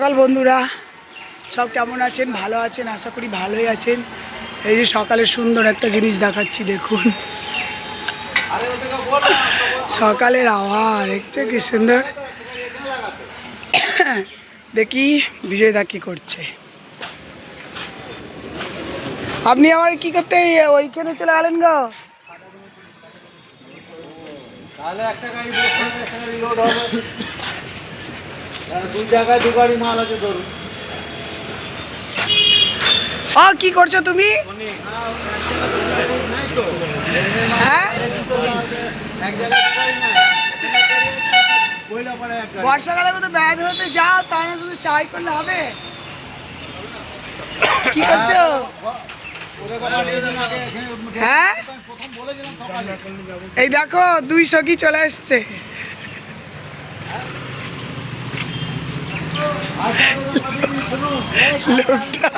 সকাল বন্ধুরা, সব কেমন আছেন? ভালো আছেন? আশা করি ভালোই আছেন। এই যে সকালে সুন্দর একটা জিনিস দেখাচ্ছি, দেখুন সকালের আবহাওয়া দেখছে কি সুন্দর। দেখি বিজয়দা কি করছে। আপনি আবার কি করতে ওইখানে চলে গেলেন গো? তাহলে একটা গাড়ি একটা গাড়ি লোড হবে, দুই জায়গায় দু গাড়ি মাল আছে ধরুন। কি করছো তুমি? হ্যাঁ, বর্ষাকালে তো ব্যাধ হতে যাও, তা না শুধু চাই করলে হবে? কি করছো? হ্যাঁ, এই দেখো 200 কি চলে এসছে। লোকটা